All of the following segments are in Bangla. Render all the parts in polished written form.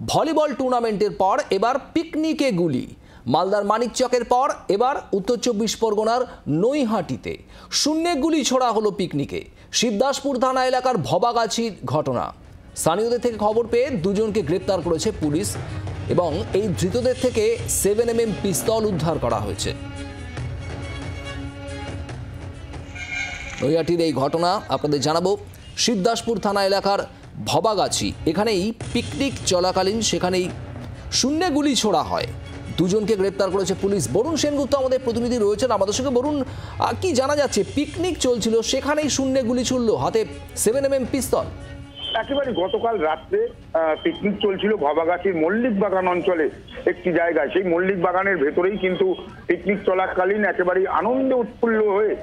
ভলিবল টুর্নামেন্টের পর এবার পিকনিকে গুলি। মালদার মানিকচকের পর এবার উত্তর চব্বিশ পরগনার নৈহাটিতে শূন্যে গুলি ছোড়া হলো পিকনিকে। শিবদাসপুর থানা এলাকার ভবাগাছির ঘটনা। স্থানীয়দের থেকে খবর পেয়ে দুজনকে গ্রেপ্তার করেছে পুলিশ এবং এই ধৃতদের থেকে 7mm পিস্তল উদ্ধার করা হয়েছে। নৈহাটির এই ঘটনা আপনাদের জানাবো। শিবদাসপুর থানা এলাকার ভবাগাছি, এখানেই পিকনিক চলাকালীন সেখানেই শূন্যে গুলি ছোড়া হয়। দুজনকে গ্রেপ্তার করেছে পুলিশ। বরুণ সেনগুপ্ত আমাদের প্রতিনিধি রয়েছেন আমাদের সঙ্গে। বরুণ, কি জানা যাচ্ছে? পিকনিক চলছিল, সেখানেই শূন্যে গুলি ছুড়ল, হাতে 7mm পিস্তল। একেবারে গতকাল রাত্রে পিকনিক চলছিল ভবাগাছির মল্লিক বাগান অঞ্চলে একটি জায়গায়। সেই মল্লিক বাগানের ভেতরেই কিন্তু পিকনিক চলাকালীন একেবারে আনন্দে উৎফুল্ল হয়ে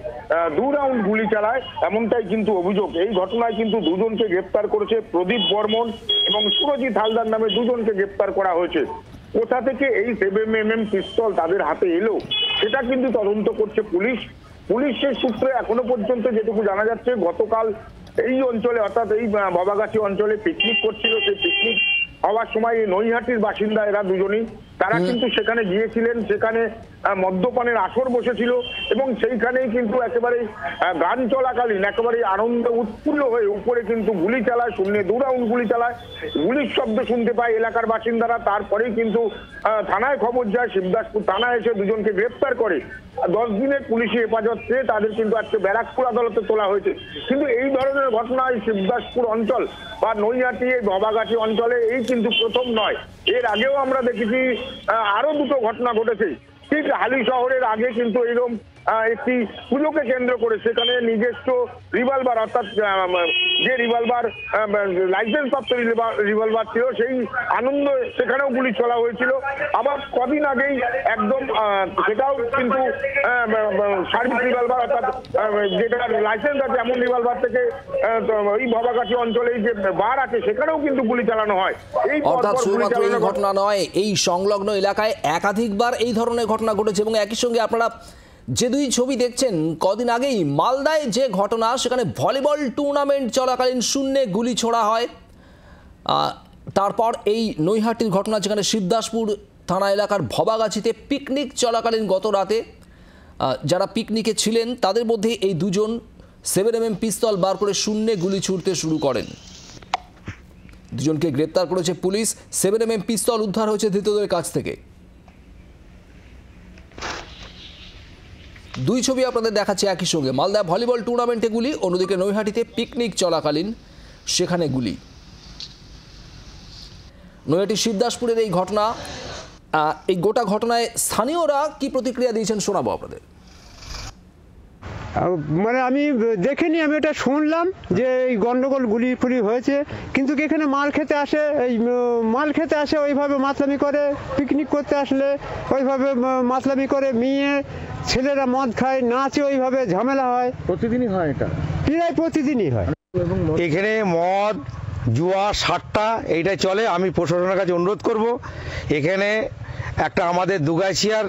2 রাউন্ড গুলি চালায়, এমনটাই কিন্তু অভিযোগ। এই ঘটনায় কিন্তু দুজনকে গ্রেপ্তার করেছে। প্রদীপ বর্মন এবং সুরজিৎ হালদার নামে দুজনকে গ্রেপ্তার করা হয়েছে। কোথা থেকে এই 7mm পিস্তল তাদের হাতে এলো সেটা কিন্তু তদন্ত করছে পুলিশ। পুলিশের সূত্রে এখনো পর্যন্ত যেটুকু জানা যাচ্ছে, গতকাল এই অঞ্চলে অর্থাৎ এই ভবাগাছি অঞ্চলে পিকনিক করছিল। সেই পিকনিক হওয়ার সময় এই নৈহাটির বাসিন্দা এরা দুজনই, তারা কিন্তু সেখানে গিয়েছিলেন। সেখানে মদ্যপানের আসর বসেছিল এবং সেইখানেই কিন্তু একেবারে গান চলাকালীন একেবারে আনন্দ উৎফুল্ল হয়ে উপরে কিন্তু গুলি চালায়, শূন্যে 2 রাউন্ড গুলি চালায়। গুলির শব্দ শুনতে পায় এলাকার বাসিন্দারা। তারপরেই কিন্তু থানায় খবর যায়। শিবদাসপুর থানায় এসে দুজনকে গ্রেপ্তার করে 10 দিনের পুলিশি হেফাজত চেয়ে তাদের কিন্তু আজকে ব্যারাকপুর আদালতে তোলা হয়েছে। কিন্তু এই ধরনের ঘটনা এই শিবদাসপুর অঞ্চল বা নৈহাটি এই ভবাগাছি অঞ্চলে এই কিন্তু প্রথম নয়। এর আগেও আমরা দেখেছি আরো 2টো ঘটনা ঘটেছে। ঠিক হালি শহরের আগে কিন্তু এরকম একটি পুজোকে কেন্দ্র করে সেখানে নিজস্ব রিভলভার অর্থাৎ যে রিভলভার লাইসেন্স প্রাপ্ত রিভলভার ছিল সেই আনন্দ সেখানেও গুলি চলা হয়েছিল। আবার কদিন আগেই একদম সেটাও কিন্তু সার্ভিস রিভলভার অর্থাৎ যেটা লাইসেন্স আছে এমন রিভলভার থেকে ওই ভবাগাছি অঞ্চলে যে বার আছে সেখানেও কিন্তু গুলি চালানো হয়। এই শুধুমাত্র এই ঘটনা নয়, এই সংলগ্ন এলাকায় একাধিকবার এই ধরনের ঘটনা ঘটেছে এবং একই সঙ্গে আপনারা যে 2 ছবি দেখছেন, কদিন আগেই মালদায় যে ঘটনা, সেখানে ভলিবল টুর্নামেন্ট চলাকালীন শূন্যে গুলি ছোড়া হয়। তারপর এই নৈহাটির ঘটনা, যেখানে শিবদাসপুর থানা এলাকার ভবাগাছিতে পিকনিক চলাকালীন গত রাতে যারা পিকনিকে ছিলেন তাদের মধ্যে এই দুজন 7mm পিস্তল বার করে শূন্যে গুলি ছুড়তে শুরু করেন। দুজনকে গ্রেপ্তার করেছে পুলিশ। 7mm পিস্তল উদ্ধার হয়েছে ধৃতদের কাছ থেকে। 2 ছবি আপনাদের দেখাচ্ছে একই সঙ্গে। মালদা ভলিবল টুর্নামেন্টে গুলি, অন্যদিকে নৈহাটিতে পিকনিক চলাকালীন সেখানে গুলি। নৈহাটি শিবদাসপুরের এই ঘটনা, এই গোটা ঘটনায় স্থানীয়রা কি প্রতিক্রিয়া দিয়েছেন শোনাবো আপনাদের। মানে আমি দেখিনি, আমি এটা শুনলাম যে এই গন্ডগোল গুলি ফুলি হয়েছে, কিন্তু এখানে মাল খেতে আসে ওইভাবে মাতলামি করে, পিকনিক করতে আসলে ওইভাবে মাতলামি করে, মেয়ে ছেলেরা মদ খায়, নাচে, ওইভাবে ঝামেলা হয়। প্রতিদিনই হয় এটা? প্রায় প্রতিদিনই হয়। এখানে মদ জুয়া সাট্টা এইটাই চলে। আমি প্রশাসনের কাছে অনুরোধ করব, এখানে একটা আমাদের দুগাছিয়ার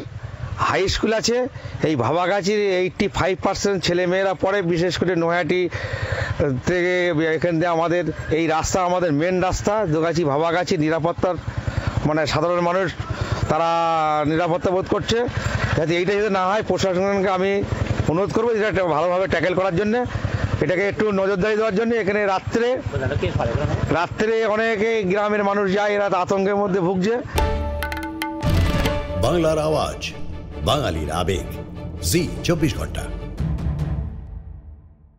হাই স্কুল আছে, এই ভবাগাছির 85% ছেলেমেয়েরা পড়ে, বিশেষ করে নৈহাটি থেকে এখান থেকে আমাদের এই রাস্তা আমাদের মেন রাস্তা দুগাছি ভবাগাছি। নিরাপত্তার মানে সাধারণ মানুষ তারা নিরাপত্তা বোধ করছে, যাতে এইটা যাতে না হয় প্রশাসনকে আমি অনুরোধ করবো এটা ভালোভাবে ট্যাকেল করার জন্য, এটাকে একটু নজরদারি দেওয়ার জন্য। এখানে রাত্রে অনেকে গ্রামের মানুষ যায়, এরা আতঙ্কের মধ্যে ভুগছে। বাংলার আওয়াজ, বাঙালির আবেগ, জি 24 ঘন্টা।